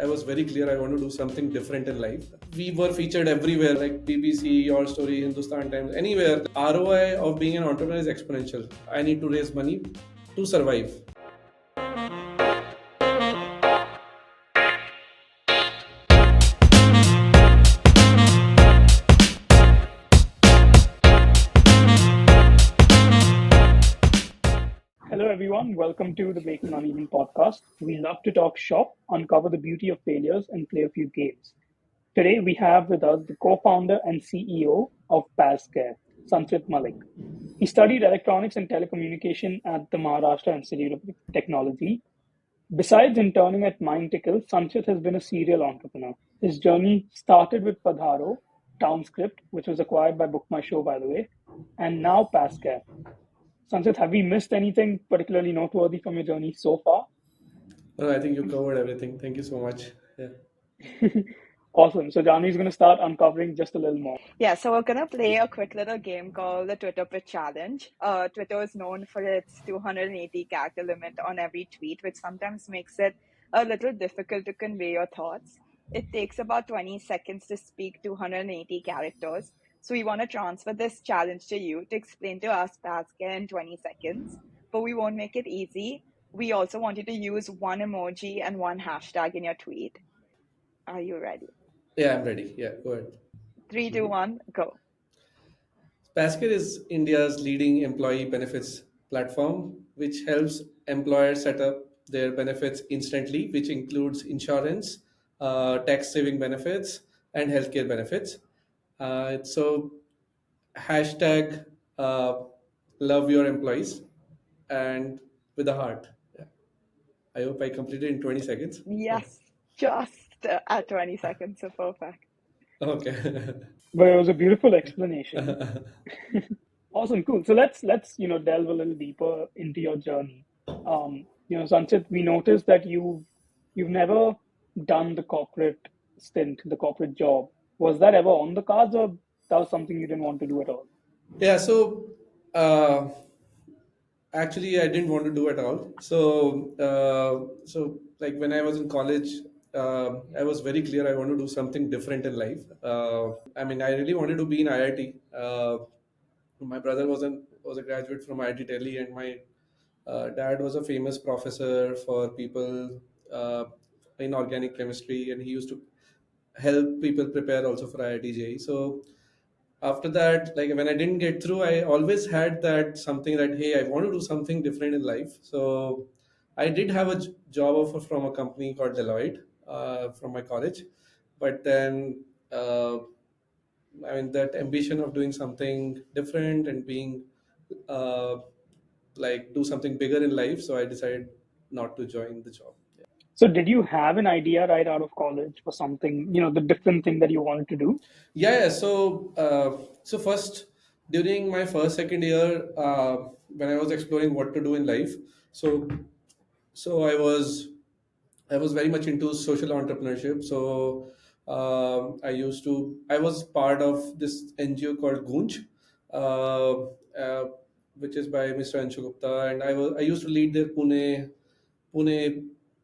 I was very clear I want to do something different in life. We were featured everywhere, like BBC, Your Story, Hindustan Times, anywhere. ROI of being an entrepreneur is exponential. I need to raise money to survive. Hello, everyone. Welcome to the Making Uneven podcast. We love to talk shop, uncover the beauty of failures, and play a few games. Today, we have with us the co founder and CEO of Pazcare, Sanchit Malik. He studied electronics and telecommunication at the Maharashtra Institute of Technology. Besides interning at Mindtickle, Sanchit has been a serial entrepreneur. His journey started with Padharo, Townscript, which was acquired by BookMyShow, by the way, and now Pazcare. Sanchit, have we missed anything particularly noteworthy from your journey so far? No, I think you covered everything. Thank you so much. Yeah. Awesome. So Jani is going to start uncovering just a little more. Yeah, so we're gonna play a quick little game called the Twitter Pitch Challenge. Twitter is known for its 280 character limit on every tweet, which sometimes makes it a little difficult to convey your thoughts. It takes about 20 seconds to speak 280 characters. So we want to transfer this challenge to you to explain to us Pascal in 20 seconds, but we won't make it easy. We also want you to use one emoji and one hashtag in your tweet. Are you ready? Yeah, I'm ready. Yeah, go ahead. 3, 2, 1, go. Pazcare is India's leading employee benefits platform, which helps employers set up their benefits instantly, which includes insurance, tax saving benefits, and healthcare benefits. So, hashtag uh, love your employees and with a heart. Yeah. I hope I completed in 20 seconds. Yeah. Yes, just at 20 seconds, so perfect. Okay. But it was a beautiful explanation. Awesome, cool. So let's delve a little deeper into your journey. Sanchit, we noticed that you've never done the corporate stint, the corporate job. Was that ever on the cards, or that was something you didn't want to do at all? Yeah, so actually, I didn't want to do at all. So like when I was in college, I was very clear I want to do something different in life. I mean, I really wanted to be in IIT. My brother was a graduate from IIT Delhi, and my dad was a famous professor for people in organic chemistry, and he used to help people prepare also for IIT JEE. So after that, like when I didn't get through, I always had that something that, hey, I want to do something different in life. So I did have a job offer from a company called Deloitte from my college, but then I mean that ambition of doing something different and being uh, like do something bigger in life, so I decided not to join the job. So did you have an idea right out of college for something, the different thing that you wanted to do? Yeah. So first, during my first second year, when I was exploring what to do in life, so so I was very much into social entrepreneurship. So I was part of this NGO called Gunj, uh, uh, which is by Mr. Anshu Gupta, and I used to lead their Pune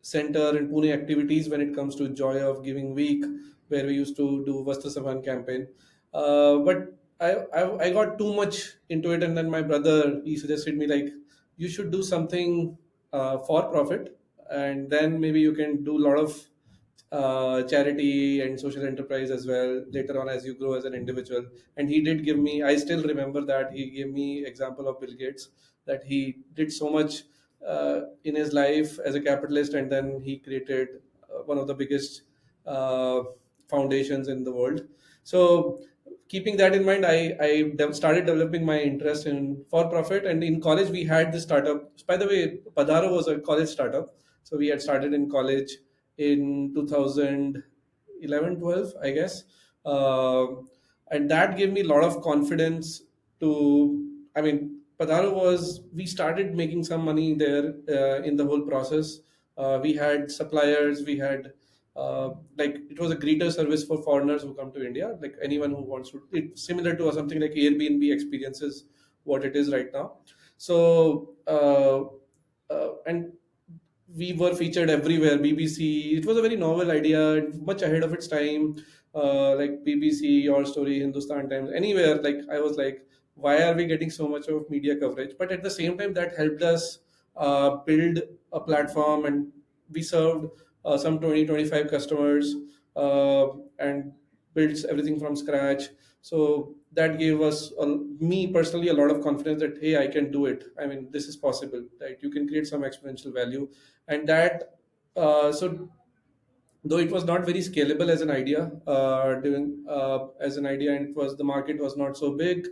center and Pune activities when it comes to Joy of Giving Week, where we used to do Vastra Saman campaign. But I got too much into it, and then my brother he suggested me like you should do something for profit, and then maybe you can do a lot of charity and social enterprise as well later on as you grow as an individual. And he did give me, I still remember that he gave me example of Bill Gates, that he did so much in his life as a capitalist, and then he created one of the biggest uh, foundations in the world. So keeping that in mind, I started developing my interest in for profit. And in college we had this startup. By the way, Padaro was a college startup, so we had started in college in 2011, 12, I guess. And that gave me a lot of confidence to, I mean, Padaro was, we started making some money there in the whole process. We had suppliers, we had, like, it was a greeter service for foreigners who come to India, like anyone who wants to, it's similar to something like Airbnb experiences, what it is right now. So, and we were featured everywhere. BBC. It was a very novel idea, much ahead of its time. Like BBC, Your Story, Hindustan Times, anywhere. Like I was like, why are we getting so much of media coverage? But at the same time, that helped us build a platform, and we served some 20-25 customers, and built everything from scratch. So that gave us, me personally, a lot of confidence that hey, I can do it. I mean, this is possible, right? You can create some exponential value, and that so though it was not very scalable as an idea, doing as an idea, and it was, the market was not so big.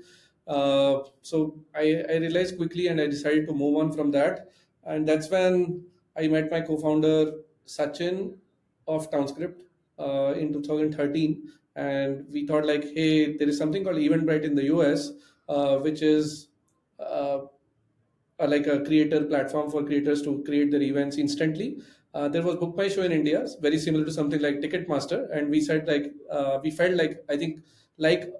So I realized quickly, and I decided to move on from that. And that's when I met my co-founder Sachin of Townscript in 2013. And we thought like, hey, there is something called Eventbrite in the US, which is uh, like a creator platform for creators to create their events instantly. There was BookMyShow in India, very similar to something like Ticketmaster, and we said like, we felt like, I think, like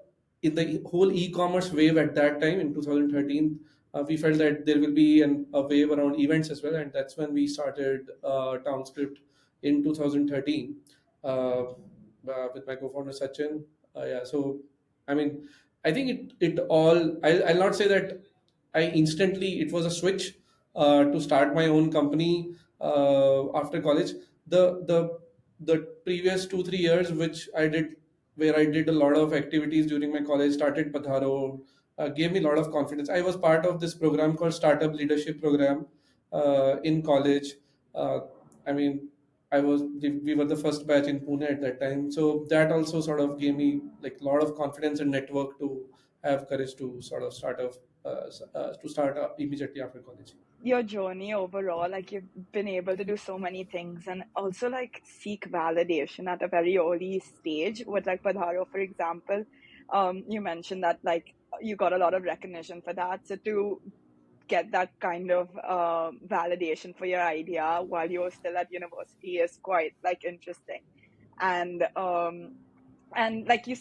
in the whole e-commerce wave at that time in 2013, we felt that there will be a wave around events as well, and that's when we started Townscript in 2013 with my co-founder Sachin. Yeah, so I mean, I think it all. I'll not say that I instantly, it was a switch to start my own company after college. The previous 2-3 years which I did, where I did a lot of activities during my college, started Padharo, gave me a lot of confidence. I was part of this program called Startup Leadership Program in college. Uh, I mean, we were the first batch in Pune at that time, so that also sort of gave me like a lot of confidence and network to have courage to sort of start immediately after college. Your journey overall, like you've been able to do so many things and also like seek validation at a very early stage with like Padharo, for example. You mentioned that like you got a lot of recognition for that. So to get that kind of validation for your idea while you're still at university is quite like interesting. And like you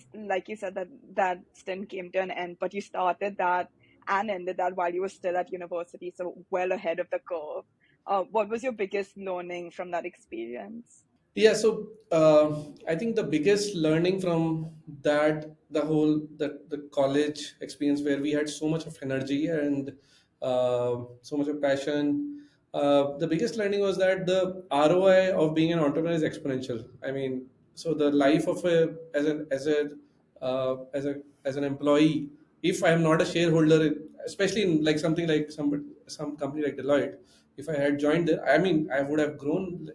said that that stint came to an end, but you started that and ended that while you were still at university, so well ahead of the curve. What was your biggest learning from that experience? Yeah, so I think the biggest learning from that, the college experience where we had so much of energy and so much of passion, the biggest learning was that the ROI of being an entrepreneur is exponential. I mean, so the life of a as an employee, if I am not a shareholder, especially in like something like some company like Deloitte, if I had joined there, I mean, I would have grown.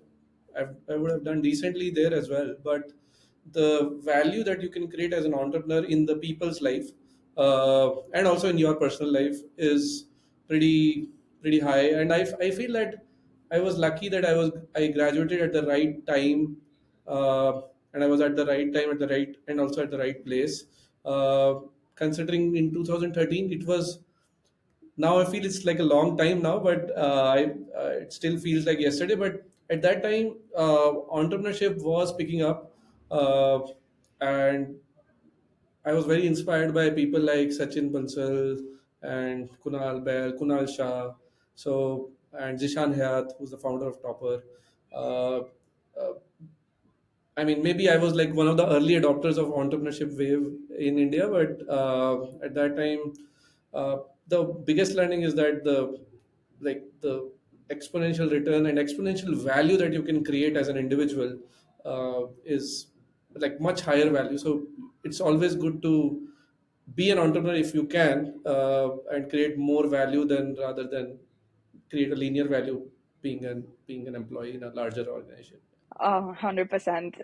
I would have done decently there as well. But the value that you can create as an entrepreneur in the people's life, and also in your personal life, is pretty high. And I feel that I was lucky that I graduated at the right time, and I was at the right time at the right and also at the right place. Considering in 2013 it was, now I feel it's like a long time now, but it still feels like yesterday. But at that time, entrepreneurship was picking up, and I was very inspired by people like Sachin Bansal and Kunal Shah, so, and Zishan Hayat, who's the founder of Topper. Uh, uh, I mean, maybe I was like one of the early adopters of entrepreneurship wave in India, but at that time, the biggest learning is that the exponential return and exponential value that you can create as an individual is like much higher value. So it's always good to be an entrepreneur if you can, and create more value than rather than create a linear value being an employee in a larger organization. 100%.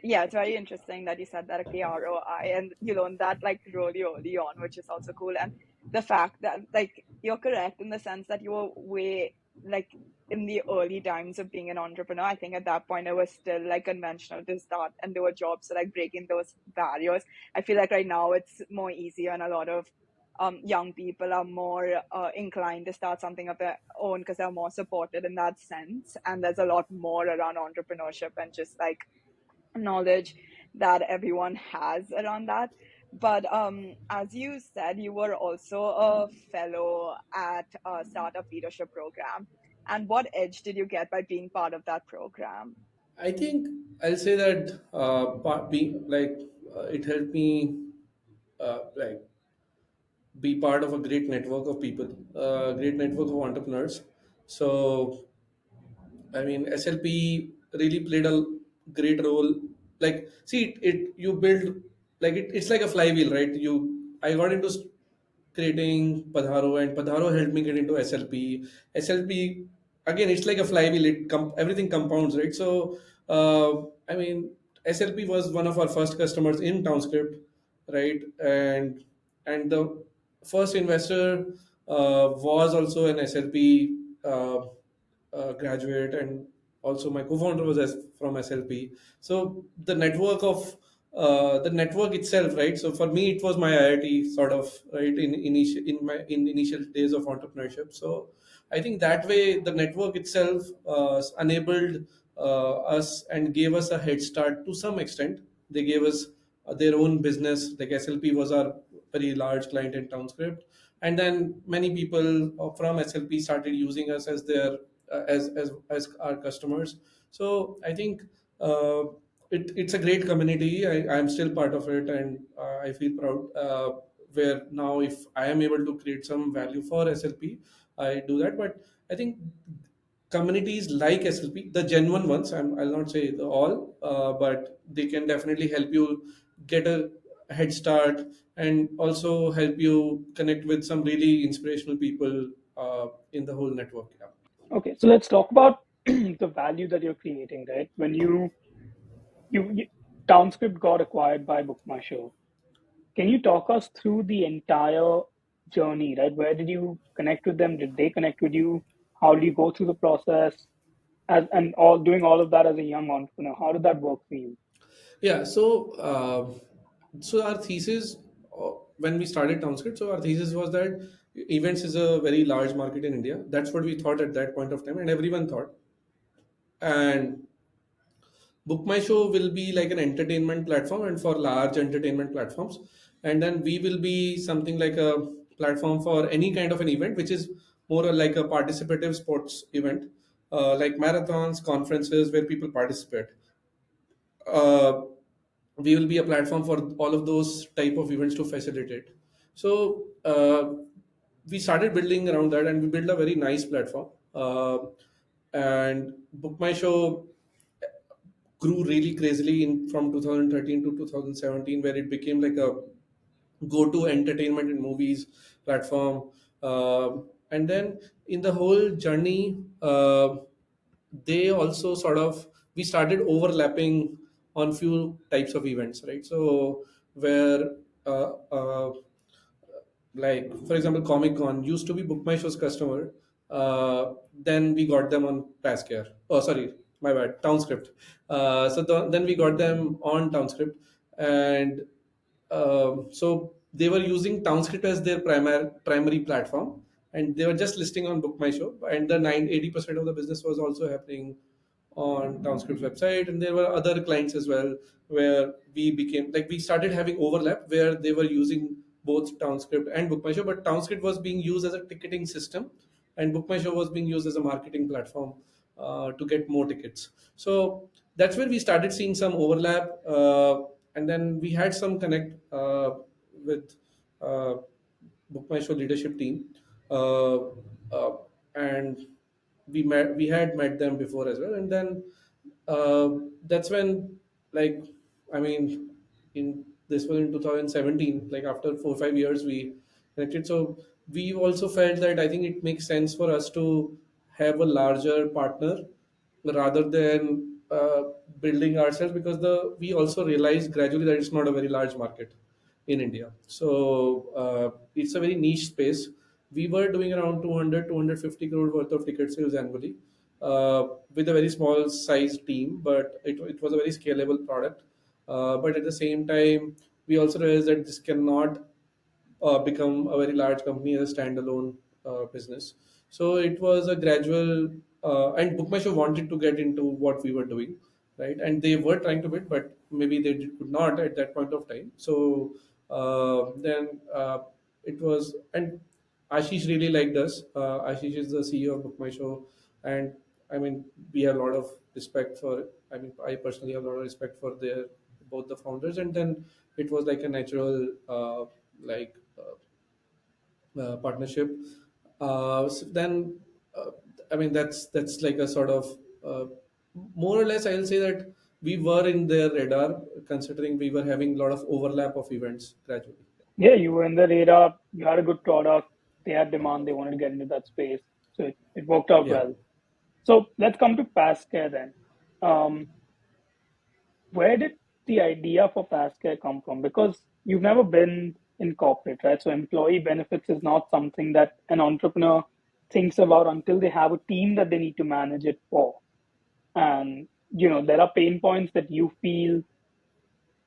Yeah, it's very interesting that you said that, like the ROI, and you learned that like really early on, which is also cool. And the fact that like you're correct in the sense that you were way like in the early times of being an entrepreneur. I think at that point it was still like conventional to start and do a job. So like breaking those barriers. I feel like right now it's more easier, and a lot of young people are more inclined to start something of their own because they're more supported in that sense. And there's a lot more around entrepreneurship and just like knowledge that everyone has around that. But as you said, you were also a fellow at a startup leadership program. And what edge did you get by being part of that program? I think I'll say that being like it helped me like be part of a great network of people, great network of entrepreneurs. So I mean, SLP really played a great role. Like, see, it you build like it's like a flywheel, right? I got into creating Padharo, and Padharo helped me get into SLP. SLP again, it's like a flywheel. Everything compounds, right? So, I mean, SLP was one of our first customers in Townscript, right? And the first investor was also an SLP graduate, and also my co-founder was from SLP. So the network itself, right? So for me, it was my IIT sort of, right, in initial days of entrepreneurship. So I think that way the network itself enabled us and gave us a head start to some extent. They gave us their own business. Like SLP was our very large client in Townscript, and then many people from SLP started using us as their as our customers. So I think uh, it's a great community. I'm still part of it, and I feel proud. Where now, if I am able to create some value for SLP, I do that. But I think communities like SLP, the genuine ones, I'll not say the all, but they can definitely help you get a head start, and also help you connect with some really inspirational people in the whole network. Yeah. Okay, so let's talk about the value that you're creating, right? When you Townscript got acquired by BookMyShow. Can you talk us through the entire journey, right? Where did you connect with them? Did they connect with you? How did you go through the process? And all doing all of that as a young entrepreneur, how did that work for you? Yeah. So our thesis when we started Townscript, so our thesis was that events is a very large market in India. That's what we thought at that point of time, and everyone thought. And Book My Show will be like an entertainment platform, and for large entertainment platforms, and then we will be something like a platform for any kind of an event, which is more like a participative sports event, like marathons, conferences where people participate. Uh, we will be a platform for all of those type of events to facilitate. So we started building around that, and we built a very nice platform. And Book My Show grew really crazily in from 2013 to 2017, where it became like a go-to entertainment and movies platform. And then in the whole journey, they also sort of we started overlapping on few types of events, right? So where like for example, Comic Con used to be Book My Show's customer. Then we got them on Pazcare. Oh, sorry, my bad. Townscript. Then we got them on Townscript, and so they were using Townscript as their primary platform, and they were just listing on Book My Show, and the 80% of the business was also happening on Townscript's website. And there were other clients as well, where we started having overlap, where they were using both Townscript and BookMyShow, but Townscript was being used as a ticketing system, and BookMyShow was being used as a marketing platform to get more tickets. So that's where we started seeing some overlap, and then we had some connect with uh, BookMyShow leadership team, uh, and we had met them before as well. And then uh, that's when, like, I mean, in this was in 2017, like after 4 or 5 years we connected. So we also felt that I think it makes sense for us to have a larger partner rather than building ourselves, because the we also realized gradually that it's not a very large market in India. So it's a very niche space. We were doing around 200 250 crore worth of ticket sales annually, with a very small size team, but it was a very scalable product. But at the same time, we also realized that this cannot become a very large company as a standalone business. So it was a gradual, and BookMyShow wanted to get into what we were doing, right? And they were trying to bid, but maybe could not at that point of time. So then it was, and Ashish really liked us. Ashish is the CEO of BookMyShow. And I mean, we have a lot of respect for. I mean, I personally have a lot of respect for their both the founders, and then it was like a natural like partnership. So then, uh, I mean, that's like a sort of more or less. I'll say that we were in their radar, considering we were having a lot of overlap of events gradually. Yeah, you were in the radar, you had a good product, they had demand, they wanted to get into that space. So it worked out Yeah. well. So let's come to Pazcare then. Um, where did the idea for Pazcare come from? Because you've never been in corporate, right? So employee benefits is not something that an entrepreneur thinks about until they have a team that they need to manage it for. And there are pain points that you feel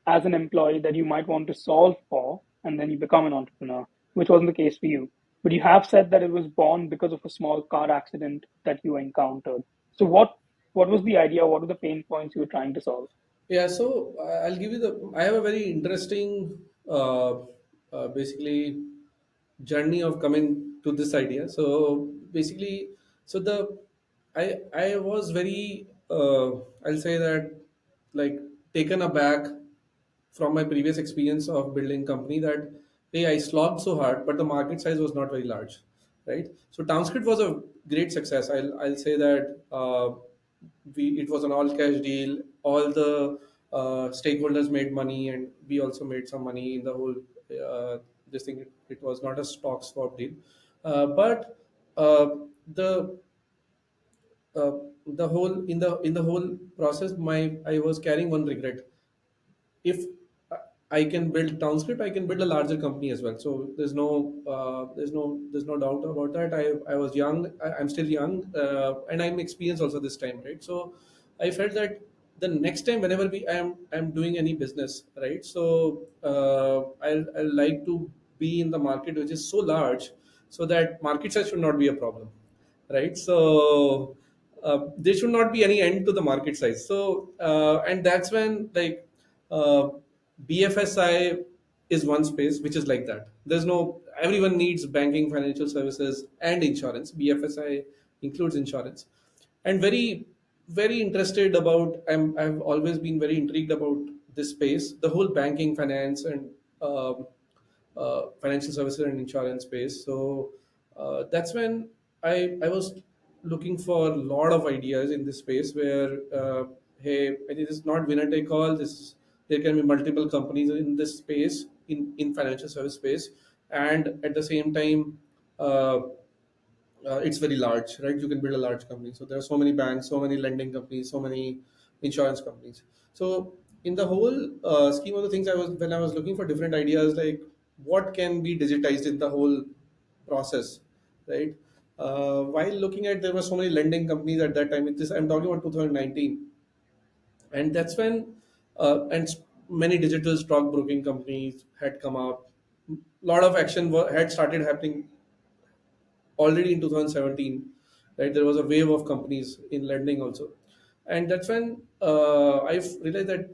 as an employee that you might want to solve for, and then you become an entrepreneur, which wasn't the case for you. But you have said that it was born because of a small car accident that you encountered. So what was the idea? What were the pain points you were trying to solve? Yeah, so I'll give you the. I have a very interesting, basically, journey of coming to this idea. So basically, so the I was very I'll say that, like, taken aback from my previous experience of building company, that hey, I slogged so hard, but the market size was not very large, right? So Townscript was a great success. I'll say that we it was an all cash deal. All the stakeholders made money, and we also made some money in the whole this thing. It was not a stock swap deal, but uh, the uh, the whole in the whole process, my I was carrying one regret. If I can build Townscript, I can build a larger company as well. So there's no doubt about that. I was young. I'm still young, and I'm experienced also this time, right? So I felt that the next time, whenever I'm doing any business, right? So I like to be in the market which is so large, so that market size should not be a problem, right? So there should not be any end to the market size. So and that's when, like, uh, BFSI is one space which is like that. There's no Everyone needs banking, financial services, and insurance. BFSI includes insurance, and very interested about. I've always been very intrigued about this space, the whole banking, finance, and financial services and insurance space. So that's when I was looking for a lot of ideas in this space where, hey, it is not winner take all. There can be multiple companies in this space, in financial service space, and at the same time, uh, it's very large, right? You can build a large company. So there are so many banks, so many lending companies, so many insurance companies. So in the whole scheme of the things, when I was looking for different ideas, like what can be digitized in the whole process, right? While looking at, there were so many lending companies at that time. I'm talking about 2019, and that's when many digital stockbroking companies had come up. A lot of action had started happening already in 2017, right? There was a wave of companies in lending also, and that's when I've realized that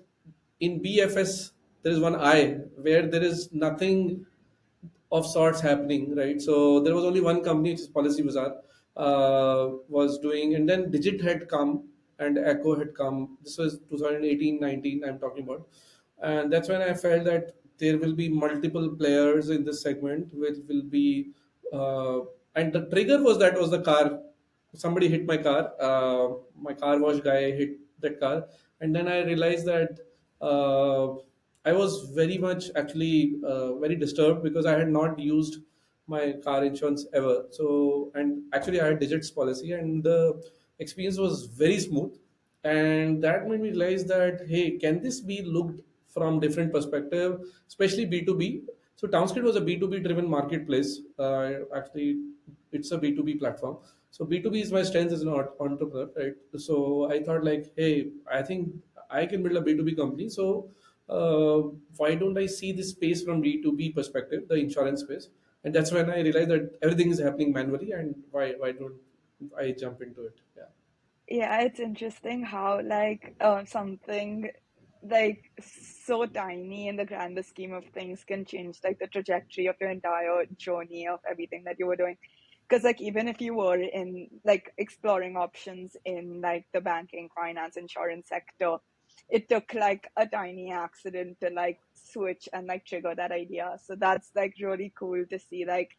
in BFS there is one I where there is nothing of sorts happening, right? So there was only one company, which is Policy Bazaar, was doing, and then Digit had come and Echo had come. This was 2018-19. I'm talking about, and that's when I felt that there will be multiple players in this segment, which will be, and the trigger was the car. Somebody hit my car. My car wash guy hit that car, and then I realized that. I was very much actually very disturbed because I had not used my car insurance ever. So, and actually, I had Digits policy, and the experience was very smooth. And that made me realize that, hey, can this be looked from different perspective, especially B2B? So, Townscript was a B2B driven marketplace. Actually, it's a B2B platform. So, B2B is my strength as an entrepreneur, right? So, I thought, like, hey, I think I can build a B2B company. So, why don't I see this space from B2B perspective, the insurance space? And that's when I realized that everything is happening manually, and why don't I jump into it? Yeah. Yeah, it's interesting how like something like so tiny in the grander scheme of things can change like the trajectory of your entire journey of everything that you were doing. because like even if you were in like exploring options in like the banking, finance, insurance sector, it took like a tiny accident to like switch and like trigger that idea. So that's like really cool to see like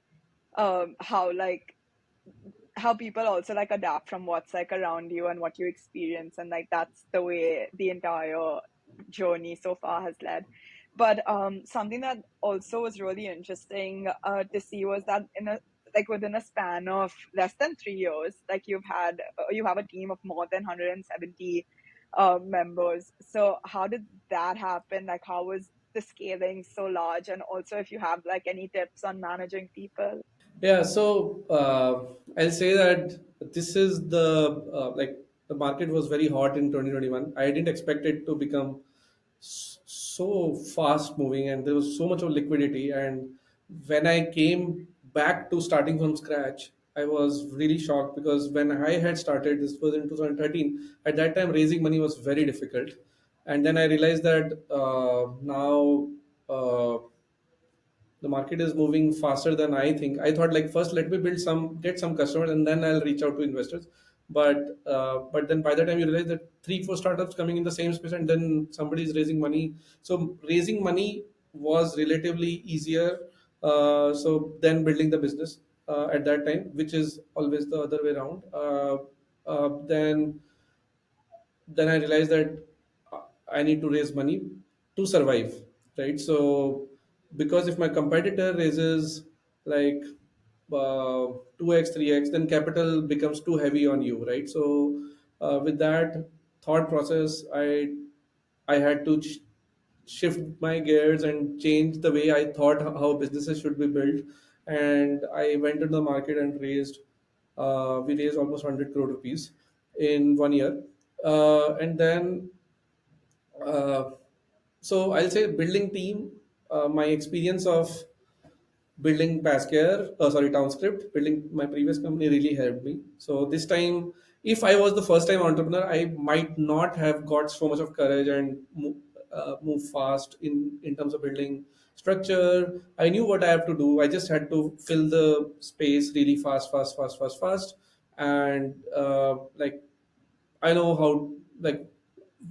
how like how people also like adapt from what's like around you and what you experience, and like that's the way the entire journey so far has led. But something that also was really interesting to see was that in a like within a span of less than 3 years, like you have a team of more than 170 members. So how did that happen? Like how was the scaling so large? And also if you have like any tips on managing people. Yeah, so I'll say that this is like the market was very hot in 2021. I didn't expect it to become so fast moving, and there was so much of liquidity. And when I came back to starting from scratch, I was really shocked because when I had started, this was in 2013. At that time, raising money was very difficult, and then I realized that now. The market is moving faster than I think. I thought like first let me get some customers and then I'll reach out to investors. But then by the time you realize that three four startups coming in the same space and then somebody is raising money, so raising money was relatively easier. So then building the business at that time, which is always the other way around. Then I realized that I need to raise money to survive, right? So because if my competitor raises like 2x, 3x, then capital becomes too heavy on you, right? So with that thought process, I had to shift my gears and change the way I thought how businesses should be built. And I went to the market and we raised almost 100 crore rupees in 1 year. And then uh, so I'll say building team. My experience of building Pazcare, sorry, TownScript, building my previous company really helped me. So this time, if I was the first time entrepreneur, I might not have got so much of courage and move fast in terms of building structure. I knew what I have to do. I just had to fill the space really fast, and like I know how like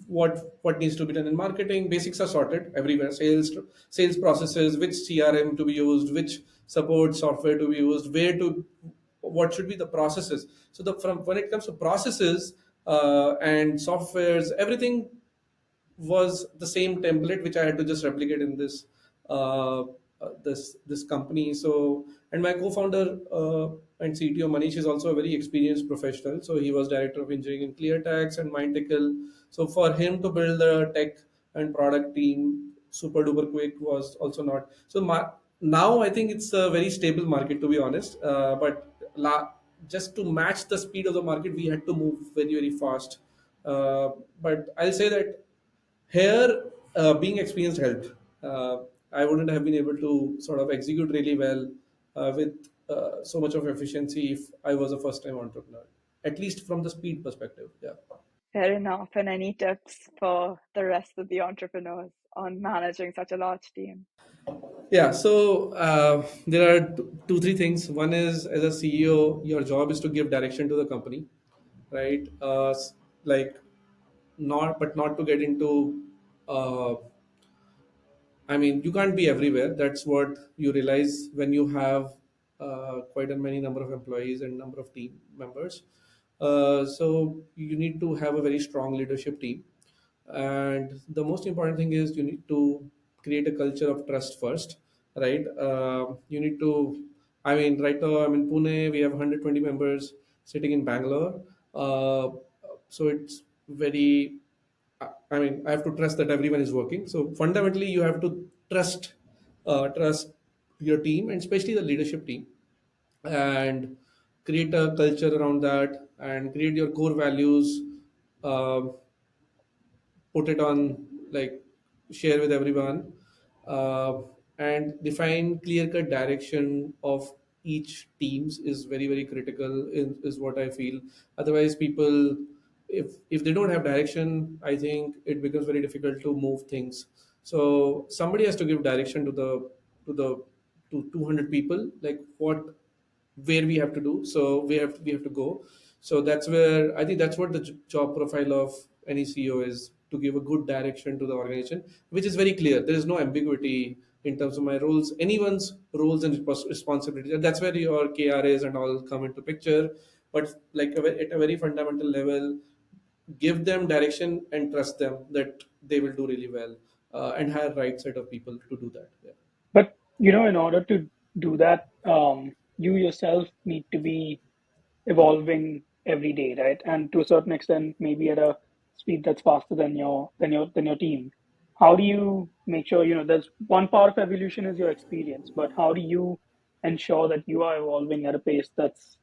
what needs to be done in marketing. Basics are sorted everywhere. Sales processes, which CRM to be used, which support software to be used, where to what should be the processes. So the from when it comes to processes and softwares, everything was the same template which I had to just replicate in this company. So and my co-founder and CTO Manish is also a very experienced professional. So he was director of engineering in ClearTax and Mindtickle. So for him to build the tech and product team super duper quick was also not. So now I think it's a very stable market to be honest. Just to match the speed of the market, we had to move very fast. But I'll say that here, being experienced helped. I wouldn't have been able to sort of execute really well with so much of efficiency if I was a first time entrepreneur, at least from the speed perspective. Yeah. Fair enough. And any tips for the rest of the entrepreneurs on managing such a large team? Yeah. So there are two, three things. One is as a CEO, your job is to give direction to the company, right? Like not to get into uh, I mean, you can't be everywhere. That's what you realize when you have quite a many number of employees and number of team members. So you need to have a very strong leadership team, and the most important thing is you need to create a culture of trust first, right? You need to. I mean, right now I'm in Pune. We have 120 members sitting in Bangalore. So it's very I mean, I have to trust that everyone is working. So fundamentally, you have to trust your team and especially the leadership team, and create a culture around that and create your core values. Uh, Put it on like share with everyone, uh, and define clear cut direction of each teams is very critical is what I feel. Otherwise people, if they don't have direction, I think it becomes very difficult to move things. So somebody has to give direction to the to 200 people, like where we have to do. So we have to go. So that's where I think that's what the job profile of any CEO is, to give a good direction to the organization, which is very clear. There is no ambiguity in terms of my roles, anyone's roles and responsibilities. And that's where your KRAs and all come into picture. But like at a very fundamental level, give them direction and trust them that they will do really well, and hire right set of people to do that. Yeah. But in order to do that, you yourself need to be evolving every day, right? And to a certain extent, maybe at a speed that's faster than your team. How do you make sure, there's one part of evolution is your experience, but how do you ensure that you are evolving at a pace that's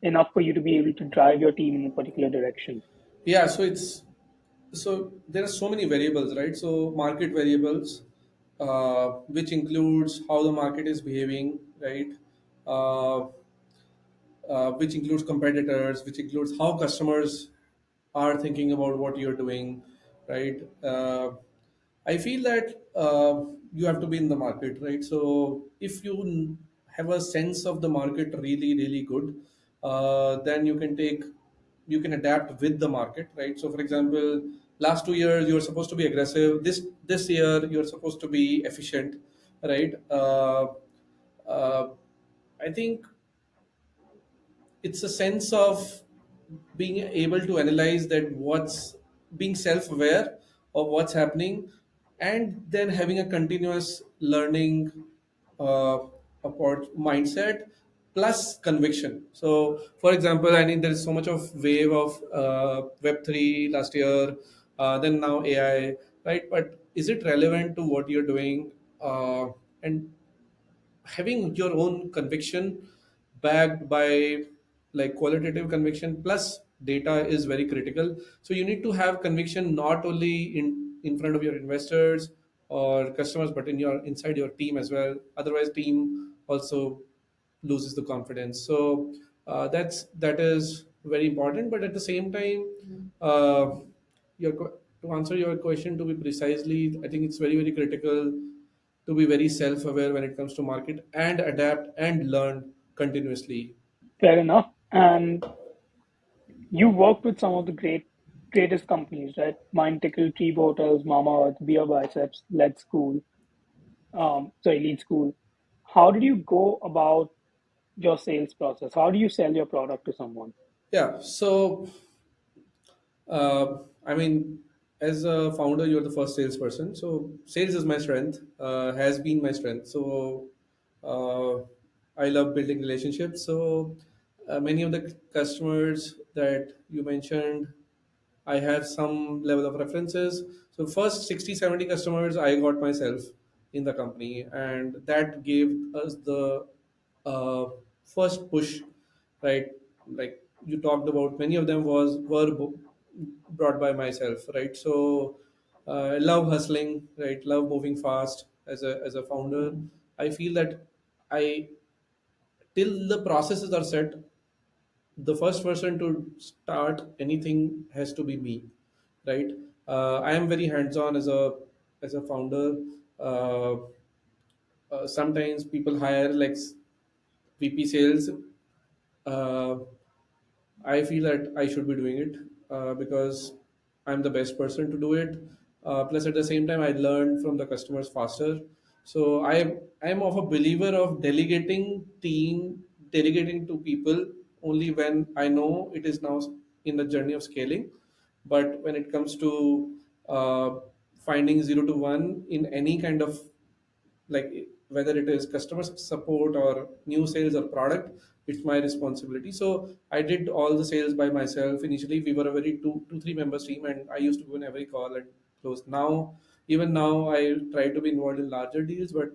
enough for you to be able to drive your team in a particular direction? Yeah, so there are so many variables, right? So market variables, which includes how the market is behaving, right? Uh, which includes competitors, which includes how customers are thinking about what you're doing, right? I feel that you have to be in the market, right? So if you have a sense of the market really, really good, then you can adapt with the market, right? So for example, last 2 years you were supposed to be aggressive. This year you're supposed to be efficient, right? Uh, I think it's a sense of being able to analyze that what's being self-aware of what's happening, and then having a continuous learning uh, mindset plus conviction. So for example, I mean, there is so much of wave of web3 last year, then now AI, right? But is it relevant to what you're doing? And having your own conviction backed by like qualitative conviction plus data is very critical. So you need to have conviction not only in front of your investors or customers, but inside your team as well. Otherwise team also loses the confidence. So that is very important. But at the same time, to answer your question to be precisely, I think it's very, very critical to be very self-aware when it comes to market and adapt and learn continuously. Fair enough. And you worked with some of the greatest companies, right? Mindtickle, Treebo Hotels, Mamaearth, Biceps, Lead School. How did you go about your sales process? How do you sell your product to someone? Yeah. So I mean, as a founder, you're the first salesperson. So sales is my strength, has been my strength. So uh, I love building relationships. So many of the customers that you mentioned, I have some level of references. So first 60, 70 customers I got myself in the company, and that gave us the uh, first push, right? Like you talked about, many of them were brought by myself, right? So I love hustling, right? Love moving fast as a founder. I feel that I till the processes are set, the first person to start anything has to be me, right? I am very hands-on as a founder. uh, Sometimes people hire like VP sales. uh, I feel that I should be doing it because I'm the best person to do it. Plus, at the same time, I learn from the customers faster. So I'm of a believer of delegating to people only when I know it is now in the journey of scaling. But when it comes to uh, finding 0 to 1 in any kind of, like, whether it is customer support or new sales or product, it's my responsibility. So I did all the sales by myself. Initially we were a very two three members team, and I used to go in every call and close. Now, even now, I try to be involved in larger deals, but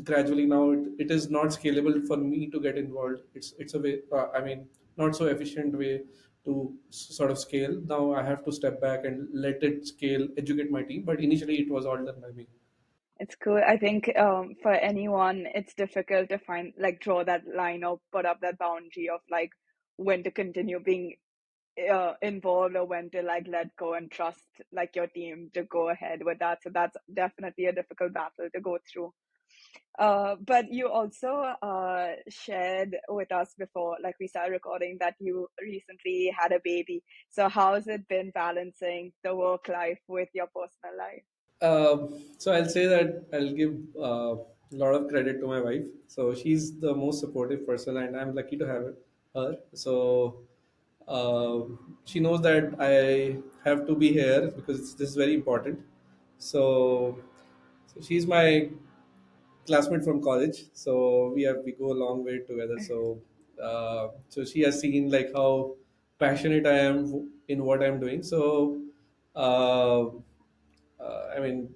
gradually now it is not scalable for me to get involved. It's a way, I mean, not so efficient way to sort of scale. Now I have to step back and let it scale, educate my team, but initially it was all done by me. It's cool. I think for anyone, it's difficult to find, like, draw that line or put up that boundary of like when to continue being involved or when to like let go and trust like your team to go ahead with that. So that's definitely a difficult battle to go through. But you also shared with us before, like we started recording, that you recently had a baby. So how's it been balancing the work life with your personal life? So I'll say that I'll give a lot of credit to my wife. So she's the most supportive person, and I'm lucky to have her. So she knows that I have to be here because this is very important. So she's my classmate from college. So we go a long way together. So she has seen like how passionate I am in what I'm doing. So uh, I mean,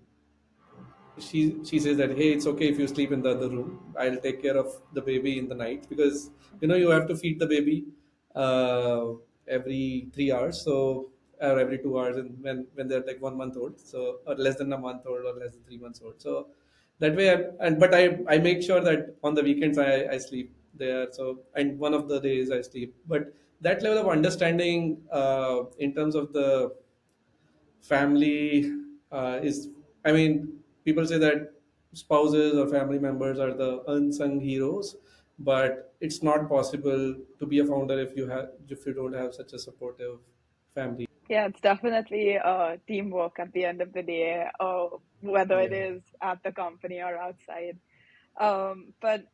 she says that, hey, it's okay if you sleep in the other room, I'll take care of the baby in the night, because you have to feed the baby uh, every 3 hours, so or every 2 hours, and when they're like 1 month old, so or less than a month old or less than 3 months old. So that way I make sure that on the weekends I sleep there, so and one of the days I sleep. But that level of understanding in terms of the family is, I mean, people say that spouses or family members are the unsung heroes, but it's not possible to be a founder if you don't have such a supportive family. Yeah, it's definitely teamwork at the end of the day, whether it Yeah. is at the company or outside. But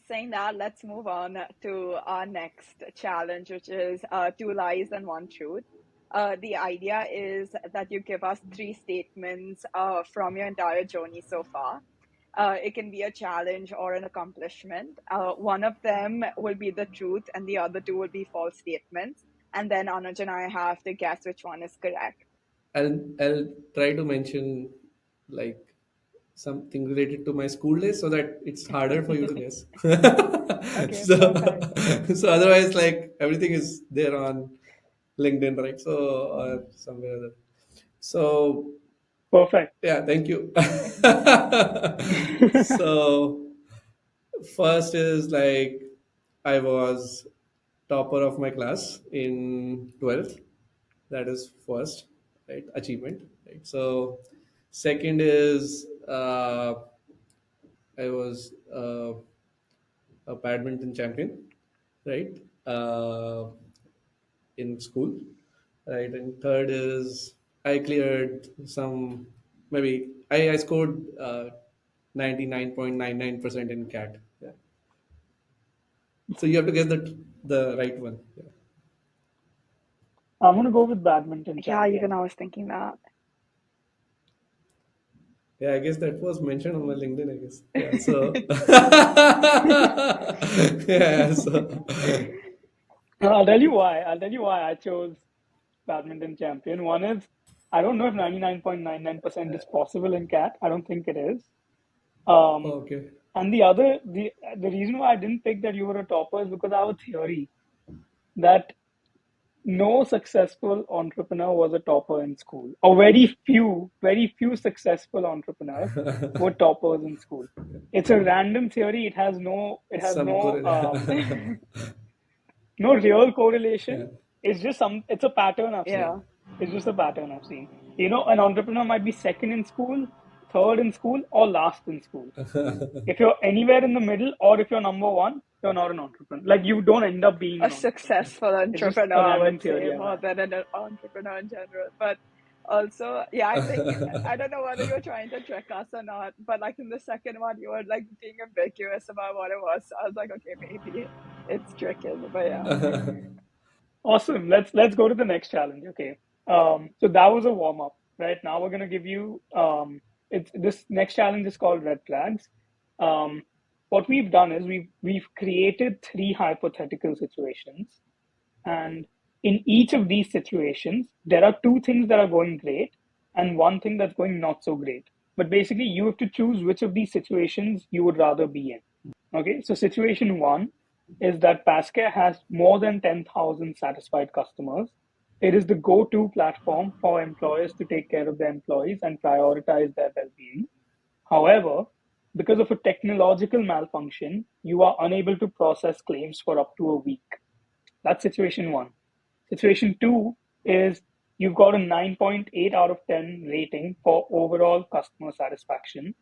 saying that, let's move on to our next challenge, which is two lies and one truth. The idea is that you give us three statements from your entire journey so far. It can be a challenge or an accomplishment. One of them will be the truth, and the other two will be false statements. And then Anuj and I have to guess which one is correct. I'll try to mention like something related to my school days so that it's harder for you to guess. Okay, so perfect. so otherwise, like, everything is there on LinkedIn, right? So or somewhere other. So Perfect. yeah, thank you. So first is like I was topper of my class in 12th. That is first, right? Achievement, right? So second is I was a badminton champion, right? In school, right? And third is I cleared some, maybe I scored 99.99% in CAT. Yeah. So you have to guess the right one. Yeah. I'm gonna go with badminton Yeah, even champion. I was thinking that. Yeah, I guess that was mentioned on my LinkedIn, I guess. Yeah, so yeah, so I'll tell you why. I'll tell you why I chose badminton champion. One is I don't know if 99.99% is possible in cat. I don't think it is. Um, okay. and the reason why I didn't pick that you were a topper is because I have a theory that no successful entrepreneur was a topper in school, or very few successful entrepreneurs were toppers in school. It's a random theory. It has Some no real yeah. correlation. It's a pattern I've seen. Yeah, It's just a pattern I've seen. An entrepreneur might be second in school, third in school, or last in school. If you're anywhere in the middle, or if you're number one, you're not an entrepreneur. Like, you don't end up being a an entrepreneur. successful It's just entrepreneur, a I random would say, theory I've more had. than an entrepreneur in general. But also, yeah, I think I don't know whether you're trying to trick us or not, but like in the second one, you were like being ambiguous about what it was. So I was like, okay, maybe it's tricking, but yeah. Awesome. Let's go to the next challenge. Okay. So that was a warm up. Right now we're gonna give you it's this next challenge is called red flags. Um, what we've done is we've created three hypothetical situations, and in each of these situations, there are two things that are going great and one thing that's going not so great. But basically, you have to choose which of these situations you would rather be in. Okay, so situation one is that Pazcare has more than 10,000 satisfied customers. It is the go to platform for employers to take care of their employees and prioritize their well being. However, because of a technological malfunction, you are unable to process claims for up to a week. That's situation one. Situation two is you've got a 9.8 out of 10 rating for overall customer satisfaction.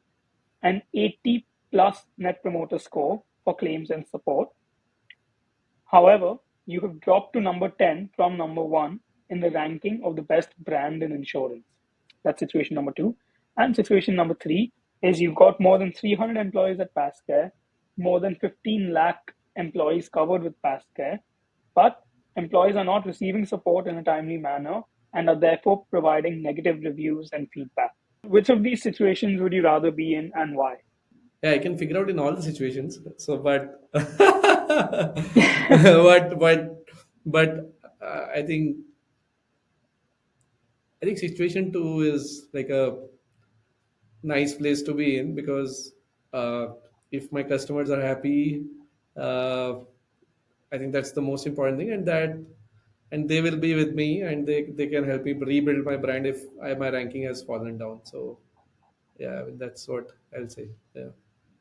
an 80 plus net promoter score for claims and support. However, you have dropped to number 10 from number 1 in the ranking of the best brand in insurance. That's situation number 2. And situation number 3 is you've got more than 300 employees at Pazcare, more than 15 lakh employees covered with Pazcare, but employees are not receiving support in a timely manner and are therefore providing negative reviews and feedback. Which of these situations would you rather be in and why? Yeah, I can figure out in all the situations. So, but, but I think situation two is like a nice place to be in because uh, if my customers are happy, uh, I think that's the most important thing, and they will be with me, and they can help me rebuild my brand if my ranking has fallen down. So yeah, I mean, that's what I'll say. Yeah,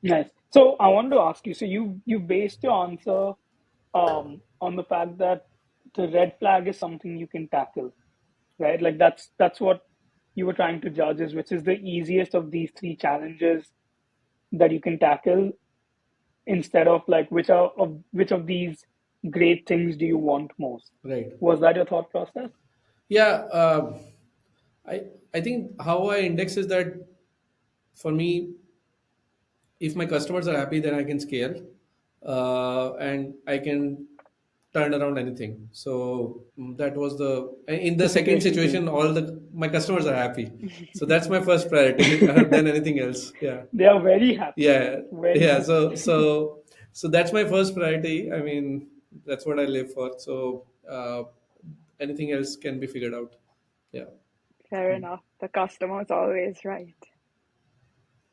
Nice. So I wanted to ask you. So you based your answer on the fact that the red flag is something you can tackle, right? Like that's what you were trying to judge is which is the easiest of these three challenges that you can tackle instead of like which of these great things do you want most? right. Was that your thought process? Yeah, I I think how I index is that for me, if my customers are happy, then I can scale, and I can turn around anything. So that was the in the So second situation two. situation, all the my customers are happy. So that's my first priority than anything else. Yeah, They are very happy. yeah, Very yeah. happy. So that's my first priority. I mean, that's what I live for. So anything else can be figured out. Yeah, Fair enough. The customer's always right.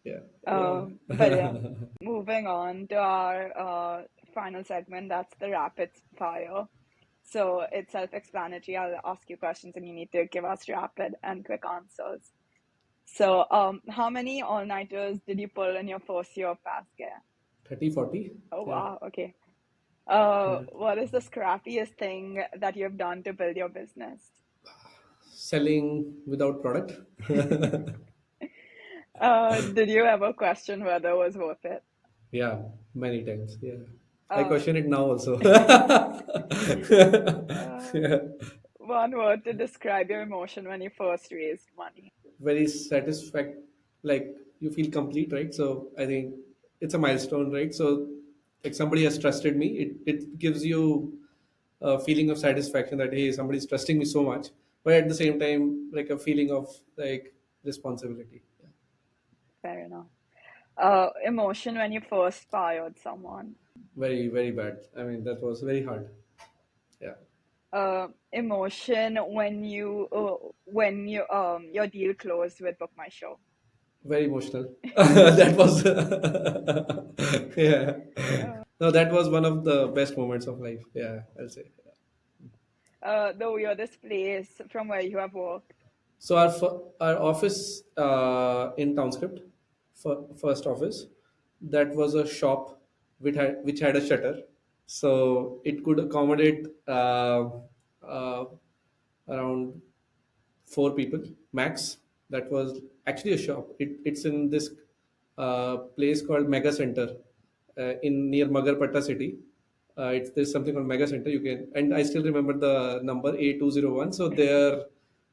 yeah, yeah. But yeah, moving on to our final segment, that's the rapid fire. So it's self-explanatory. I'll ask you questions and you need to give us rapid and quick answers. So, how many all-nighters did you pull in your first year of Pazcare? 30, 40. Oh, Yeah, wow. Okay. yeah. What is the scrappiest thing that you've done to build your business? Selling without product. Did you ever question whether it was worth it? Yeah, many times. Yeah, I Uh, question it now also. uh, Yeah. one word to describe your emotion when you first raised money. Very satisfact, like you feel complete, right? So I think it's a milestone, right? So like somebody has trusted me. It gives you a feeling of satisfaction that hey, somebody's trusting me so much, but at the same time, like a feeling of like responsibility. Yeah. Fair enough. Emotion when you first fired someone. Very, very bad. I mean, that was very hard. Yeah. Emotion when you your deal closed with BookMyShow. Very emotional. That was, yeah. No, that was one of the best moments of life. Yeah, I'll say. The weirdest place from where you have worked. So our office in Townscript, first office, that was a shop which had a shutter, so it could accommodate uh, around 4 people max. That was actually a shop. It's in this place called Mega Center in near Magarpatta city. There's something called Mega Center. You can, and I still remember the number A201. So there,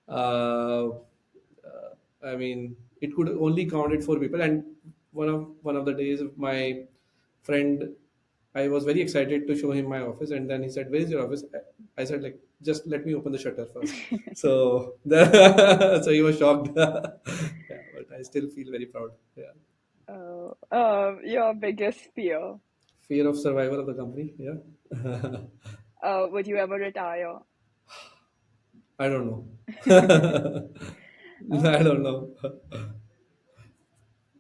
uh, I mean, it could only accommodate 4 people. And one of the days, my friend, I was very excited to show him my office, and then he said, "Where is your office?" I said, "Like, just let me open the shutter first." So, so he was shocked. Yeah, but I still feel very proud. Yeah, Your biggest fear. fear of survival of the company. Yeah, Would you ever retire? I don't know. I Uh, don't know.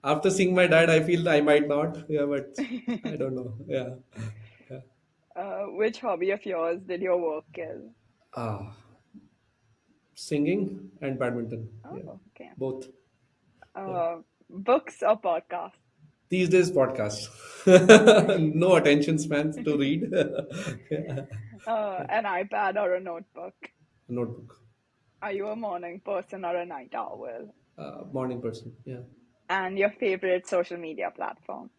After seeing my dad, I feel I might not. Yeah, but I don't know. Yeah, yeah. which hobby of yours did your work kill? Ah, singing and badminton. Yeah, Oh, okay. both. Yeah. Books or podcasts? These days, podcasts. No attention spans to read. Yeah. An iPad or a notebook? Notebook. Are you a morning person or a night owl? Morning person. Yeah. And your favorite social media platform?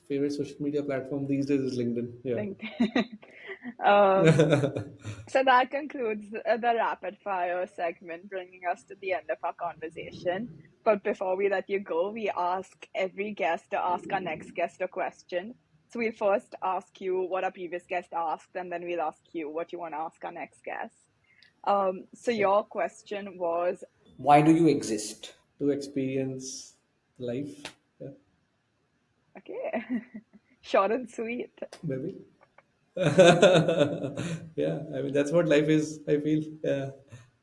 Favorite social media platform these days is LinkedIn. Yeah. LinkedIn. um, so that concludes the rapid fire segment, bringing us to the end of our conversation. But before we let you go, we ask every guest to ask our next guest a question. So we'll first ask you what our previous guest asked, and then we'll ask you what you want to ask our next guest. So Yeah. your question was, Why do you exist? To experience life. Yeah. okay, short and sweet. Maybe. Yeah. I mean, that's what life is, I feel. Yeah.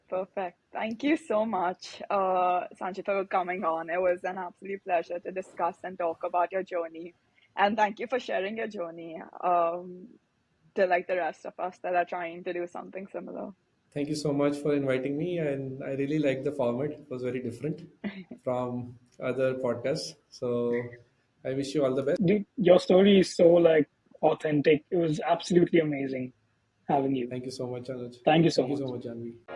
Perfect. Thank you so much, Sanchit, for coming on. It was an absolute pleasure to discuss and talk about your journey. And thank you for sharing your journey to like the rest of us that are trying to do something similar. Thank you so much for inviting me. And I really liked the format. It was very different from other podcasts. So I wish you all the best. Dude, your story is so like authentic. It was absolutely amazing having you. Thank you so much, Anuj. Thank you so Thank you much. so much, Janvi.